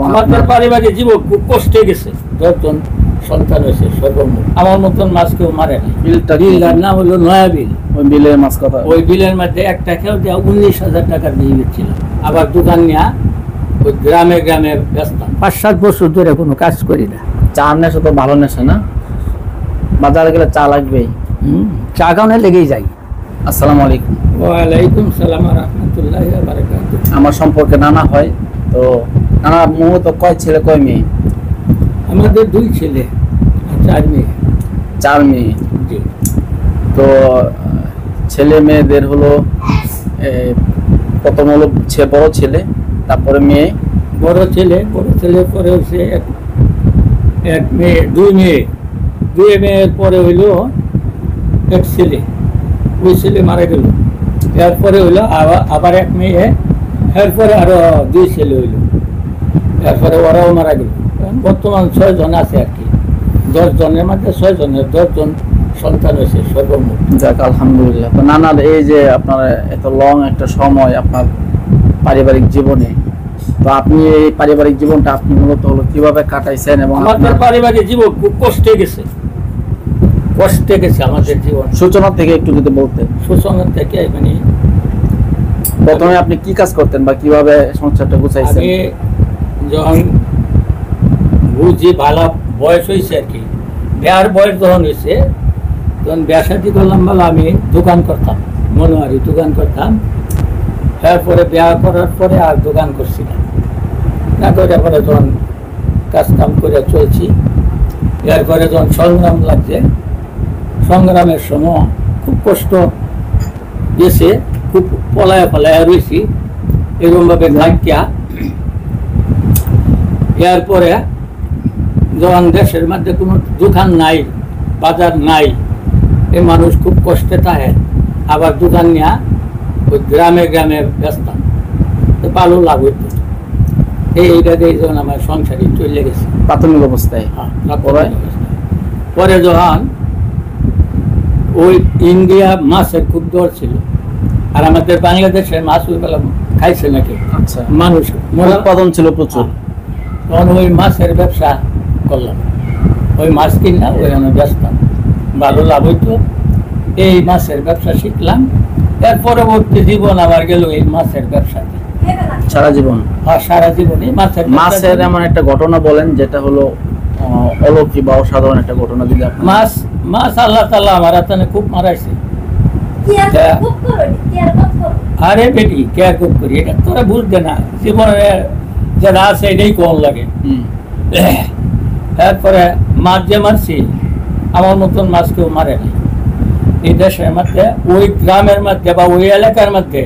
আমাদের পারিবারিক জীবন খুব কষ্টে গেছে। 10 জন সন্তান হয়েছে সর্বমোট। আমার মতন মাছ কেউ মারে না। বিলটার নাম হলো নয়া বিল। ওই বিলের মাছ কথা, ওই বিলের মধ্যে একটা খেয়েও দেওয়া 19,000 টাকার বিল ছিল। আবার দোকান নিয়ে ওই গ্রামে গ্রামে বেচতাম। 5-7 বছর ধরে কোনো কাজ করি না। চা নেশা তো ভালো নেশা না? বাজারে গেলে চা লাগবেই। চা খাওয়ানো লেগেই যাই। আসসালামু আলাইকুম। ওয়ালাইকুম সালাম ওয়া রাহমাতুল্লাহি ওয়া বারাকাতুহু। আমার সম্পর্কে নানা হয়, তো নানা মূলত কয় ছেলে কয় মেয়ে? আমাদের 2 ছেলে আর 4 মেয়ে। 4 মেয়ে। জি। তো ছেলে মেয়েদের হলো প্রথম হলো বড় ছেলে, তারপরে মেয়ে। বড় ছেলে পরে হচ্ছে এক মেয়ে, 2 মেয়ে। 2 মেয়ের পরে হইল এক ছেলে। ওই ছেলে মারা গেল। এরপরে হইলো আবার এক মেয়ে। এরপরে আরো 2 ছেলে হইল। এরপরে ওরাও মারা গেল। বর্তমান 6 জন আছে আর কি। 10 জনের মধ্যে 6 জনের 10 জন সন্তান হয়েছে সর্বমোট। যাক আলহামদুলিল্লাহ। তো নানার এই যে আপনার এত লং একটা সময় আপনার পারিবারিক জীবনে, তো আপনি এই পারিবারিক জীবনটা আপনি মূলত হলো কিভাবে কাটাইছেন? এবং আমাদের পারিবারিক জীবন খুব কষ্টে গেছে। আমাদের জীবন সূচনা থেকে একটু যদি বলতেন। সূচনা থেকে মানে প্রথমে আপনি কি কাজ করতেন বা কিভাবে সংসারটা গুছাইছেন? আমি যখন বুঝি ভালো বয়স হয়েছে আর কি, বিয়ার বয়স যখন হয়েছে তখন বিয়া শাদী করলাম। বলে আমি দোকান করতাম, মনোহারি দোকান করতাম। তারপরে বিয়া করার পরে আর দোকান করছি না করে পরে যখন কাজ কাম করে চলছি। এরপরে যখন সংগ্রাম লাগছে, সংগ্রামের সময় খুব কষ্ট গেছে, খুব পলায়া রয়েছি এরকমভাবে থাকিয়া। এরপরে যখন দেশের মধ্যে কোনো দোকান নাই, বাজার নাই, এই মানুষ খুব কষ্টে থাকে। আবার দোকান নিয়ে ওই গ্রামে গ্রামে বেচতাম, তো ভালো লাভ হইত। এইটাতে যখন আমার সংসারই চলে গেছে প্রাথমিক অবস্থায়। পরে যখন ওই ইন্ডিয়া মাছের খুব দর ছিল, আর আমাদের বাংলাদেশের মাছ ওই বেলা খাইছে নাকি আচ্ছা, মানুষ উৎপাদন ছিল প্রচুর। তখন ওই মাছের ব্যবসা করলাম। ওই মাছ কিনা ওই আমি বেচতাম, ভালো লাভ হইতো। এই মাছের ব্যবসা শিখলাম। এর পরবর্তী জীবন আমার গেল এই মাছের ব্যবসাতে সারা জীবন। আর সারা জীবনে মাছের এমন একটা ঘটনা বলেন যেটা হলো অলৌকিক বা অসাধারণ একটা ঘটনা। যদি মাছ আল্লাহ তাআলা আমার হাতে খুব মারাইছে। আরে বেটি কেয়ার খুব করি, এটা তোরা বুঝবে না। জীবনে যেটা আছে এটাই কম লাগে। তারপরে মাছ যে মারছি, আমার মতন মাছ কেউ মারে না এই দেশের মধ্যে। ওই গ্রামের মধ্যে বা ওই এলাকার মধ্যে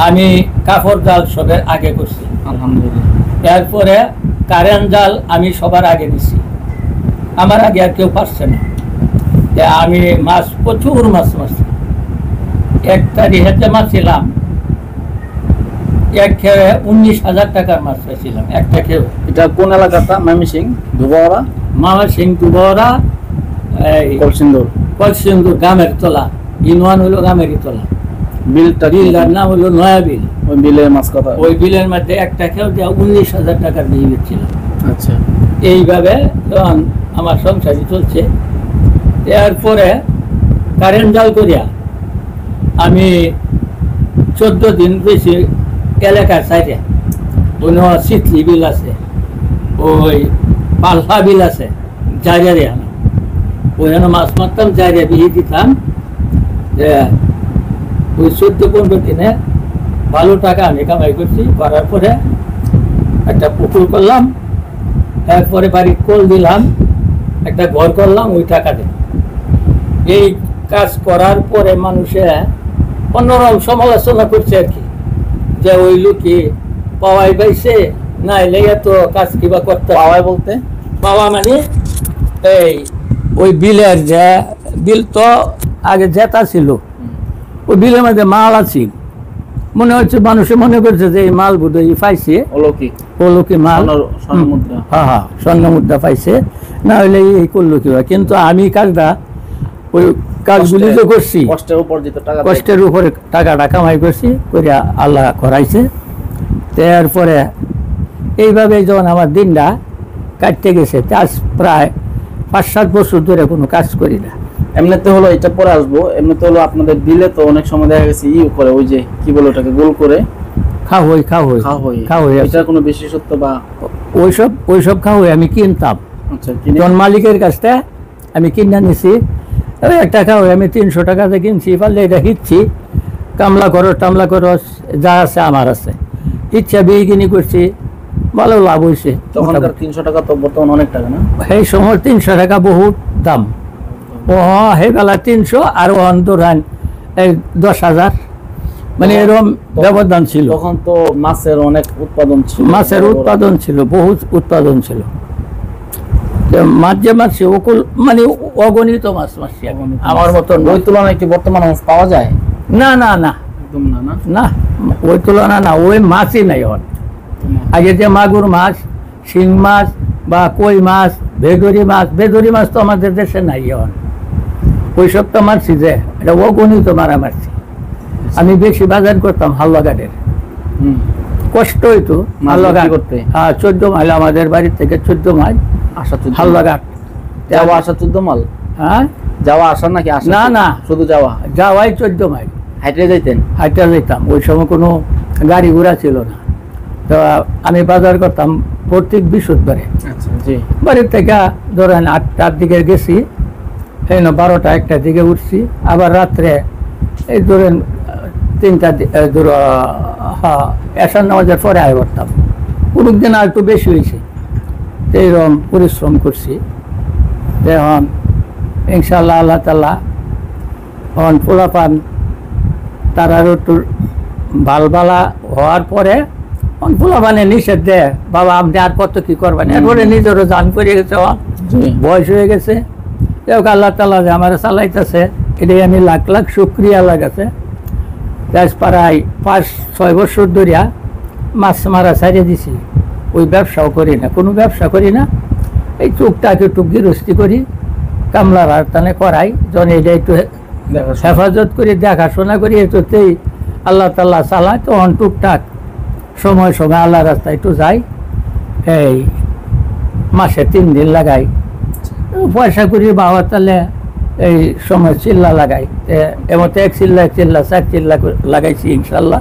আমি কাপড় জাল সবের আগে করছি আলহামদুলিল্লাহ। এরপরে কারেন্ট জাল আমি সবার আগে দিছি, আমার আগে আর কেউ পারছে না। আমি মাছ প্রচুর মাছ মারছি। একটা রিহেতে মারছিলাম, এক খেয়ে 19,000 টাকার মাছ পাইছিলাম একটা খেয়ে। এটা কোন এলাকাটা? ময়মনসিংহ, দুবাওয়ারা। ময়মনসিংহ দুবাওয়ারা, কলসিন্দুর গ্রামের তলা। ইউনিয়ন হলো গ্রামেরই তলা। বিলটার নাম হলো নয়া বিল। ওই বিলের মাছ কথা, ওই বিলের মধ্যে একটা খেয়েও দেওয়া 19,000 টাকার বিল ছিল। আচ্ছা, এইভাবে যখন আমার সংসারই চলছে। এরপরে কারেন্ট জাল করিয়া আমি 14 দিন বেশি এলাকার সাইডে কোনো শীতলি বিল আছে, ওই পালফা বিল আছে, জায়গারে ওইখানে মাছ মারতাম, জায়গায় বিয়ে দিতাম। ওই 14-15 দিনে ভালো টাকা আমি কামাই করছি। করার পরে একটা পুকুর করলাম, এরপরে বাড়ির কল দিলাম, একটা ঘর করলাম ওই টাকা দিয়ে। এই কাজ করার পরে মানুষে অন্যরকম সমালোচনা করছে আর কি, যে ওই লোকে পাওয়াই পাইছে না, এলে এত কাজ কিবা করতে। পাওয়াই বলতে পাওয়া মানে এই ওই বিলের যে বিল তো আগে জেতা ছিল, ওই বিলের মধ্যে মাল আছে। মনে হচ্ছে মানুষে মনে করছে যে এই মাল বোধহয় পাইছে, অলৌকিক মাল, হ্যাঁ স্বর্ণ মুদ্রা পাইছে, না হলে এই করলো কিবা। কিন্তু আমি কাজটা ওই কাজগুলি যে করছি কষ্টের উপরে টাকাটা কামাই করছি, করে আল্লাহ করাইছে। এরপরে এইভাবে যখন আমার দিনটা কাটতে গেছে আজ প্রায় 5-7 বছর ধরে কোনো কাজ করি না। এমনিতে হলো এটা পরে আসবো, এমনিতে হলো আপনাদের বিলে তো অনেক সময় দেখা গেছে করে ওই যে কি বলে ওটাকে গোল করে খাওয়াই এটার কোনো বিশেষত্ব বা ওইসব খাওয়াই আমি কিনতাম। আচ্ছা, জন মালিকের কাছটা আমি কিনে নিছি। একটা খাওয়াই আমি 300 টাকাতে কিনছি, পারলে এটা হিচ্ছি, টামলা খরচ যা আছে আমার আছে, ইচ্ছা বিয়ে করছি, ভালো লাভ হয়েছে। তখনকার 300 টাকা তো বর্তমান অনেক টাকা না? সেই সময় 300 টাকা বহুত দাম। ও সেই বেলা 300 আর অন্তরান এই 10,000, মানে এরকম ব্যবধান ছিল। তখন তো মাছের অনেক উৎপাদন ছিল, বহুত উৎপাদন ছিল। মাছ যে মারছি মানে অগণিত মাছ মারছি আমার মতন। ওই তুলনায় কি বর্তমান মাছ পাওয়া যায়? না একদম না, ওই তুলনা না, ওই মাছই নাই এখন। আগে যে মাগুর মাছ, শিং মাছ বা কই মাছ, ভেদুরি মাছ তো আমাদের দেশে নাই এখন। ওইসব তো মারছি যে এটা অগণিত মারছি। আমি বেশি বাজার করতাম হালুয়াঘাটের, কষ্ট হইতো হালুয়াঘাট করতে। 14 মাইল আমাদের বাড়ির থেকে, 14 মাইল হালুয়াঘাট। যাওয়া আসা 14 মাইল? হ্যাঁ, যাওয়া আসা নাকি? না, শুধু যাওয়াই 14 মাইল। হাইটে যেতাম। ওই সময় কোনো গাড়ি ঘোড়া ছিল না। তো আমি বাজার করতাম প্রত্যেক বৃহস্পতিবারে। বাড়ির থেকে ধরেন 8টার দিকে গেছি, এই 12টা 1টার দিকে উঠছি, আবার রাত্রে এই ধরেন 3টা এশার নামাজের পরে আয় করতাম। কোনো দিন আর একটু বেশি হয়েছে, এইরকম পরিশ্রম করছি। এখন ইনশাআল্লাহ আল্লাহ তাআলা এখন পোলাপান তারারও একটু ভালবালা হওয়ার পরে পোলাপানে নিষেধ দেয়, বাবা আপনি আর কত কি করবেন। এরপরে নিজেরও জান করে গেছে, বয়স হয়ে গেছে। আল্লাহ তাআলা যে আমার চালাইতেছে, এটাই আমি লাখ লাখ শুকরিয়া আল্লাহ কাছে। প্রায় 5-6 বছর ধরিয়া মাছ মারা ছাড়িয়ে দিছি। ওই ব্যবসাও করি না, কোনো ব্যবসা করি না। এই টুকটাক একটু গৃহস্থী করি, কামলার হারতানে করাই, যখন এটা একটু হেফাজত করি, দেখাশোনা করি, এটাতেই আল্লাহ তাআলা চালায়। তখন টুকটাক সময় আল্লাহ রাস্তায় একটু যাই, এই মাসে 3 দিন লাগাই পয়সা করি। বাবা তাহলে এই সময় চিল্লা লাগাই, এমতে 1 চিল্লা 4 চিল্লা লাগাইছি ইনশাল্লাহ।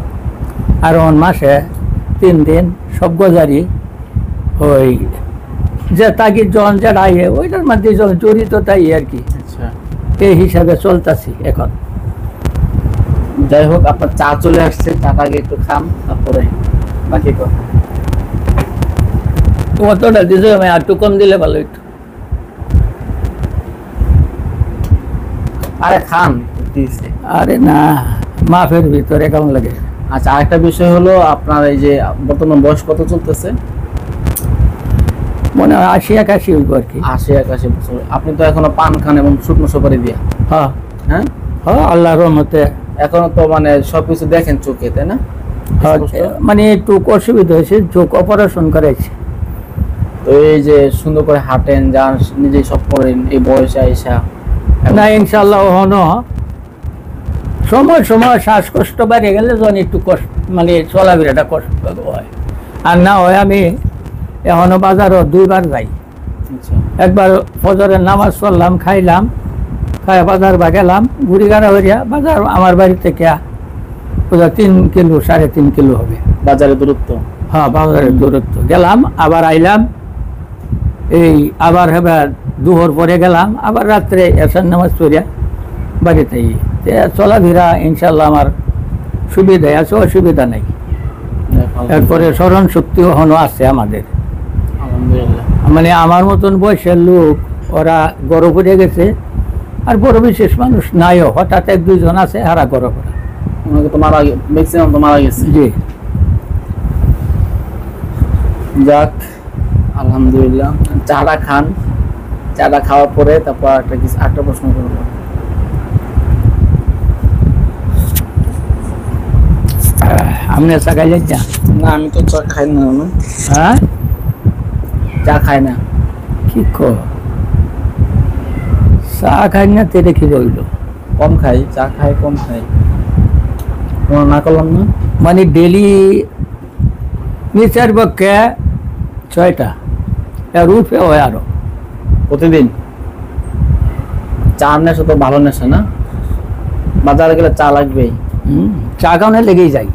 আর মাসে 3 দিন সব গজারি ওই যে তাকে জন যেটা আইয়ে ওইটার মধ্যে জড়িত তাই আর কি। এই হিসাবে চলতেছি এখন। যাই হোক, আপনার চা চলে আসছে, চাটা আগে একটু খান, তারপরে বাকি কথা। কতটা দিছো? আমি আর একটু কম দিলে ভালো একটু। আরে খান। আরে না, মাফের ভিতরে কেমন লাগে। আচ্ছা, আরেকটা বিষয় হলো আপনার এই যে বর্তমান বয়স কত চলতেছে? মনে হয় 80-81 হইব আর কি। 80-81 বছর। আপনি তো এখনো পান খান এবং শুকনো সুপারি দিয়া? হ্যাঁ, আল্লাহর রহমতে এখনো তো মানে সবকিছু দেখেন চোখে, তাই না? মানে একটু অসুবিধা হয়েছে, চোখ অপারেশন করেছে। তো এই যে সুন্দর করে হাঁটেন, যান, নিজেই সব করেন এই বয়সে আইসা? না, ইনশাআল্লাহ সময় শ্বাসকষ্ট বেড়ে গেলে যখন একটু কষ্ট, মানে চলাফেরাটা কষ্ট হয়। আর না হয় আমি এখনো বাজারও 2 বার যাই। একবার ফজরের নামাজ পড়লাম, খাইলাম, খাই বাজার বা গেলাম, ঘুরিগাড়া হইয়া বাজার আমার বাড়ি থেকে 3 কিলো 3.5 কিলো হবে বাজারের দূরত্ব। হ্যাঁ, বাজারের দূরত্ব। গেলাম, আবার আইলাম, এই আবার এবার দুপুর পরে গেলাম, আবার রাত্রে এসার নামাজ পড়িয়া বাড়িতে। চলাফেরা ইনশাল্লাহ আমার সুবিধা আছে, অসুবিধা নেই। এরপরে স্মরণ শক্তি এখনো আছে আমাদের, মানে আমার মতন বয়সের লোক ওরা গড় করে গেছে, আর বড় বিশেষ মানুষ নাইও, হঠাৎ 1-2 জন আছে হারা গড় করা। ম্যাক্সিমাম তো মারা গেছে। জি, যাক আলহামদুলিল্লাহ। চাটা খান, চাটা খাওয়ার পরে তারপর একটা প্রশ্ন করবো। আপনি চা খাইলেন? না, আমি তো চা খাই না। হ্যাঁ, চা খাই না। কি চা খাই না? তেরে কি বললো? কম খাই, চা খাই, কম খাই। না করলাম না, মানে ডেলি নিচার পক্ষে 6টা এর উপরে হয় আরো। প্রতিদিন? চা নেশা তো ভালো নেশা না, বাজারে গেলে চা লাগবেই। চা খাওয়ানো লেগেই যায়।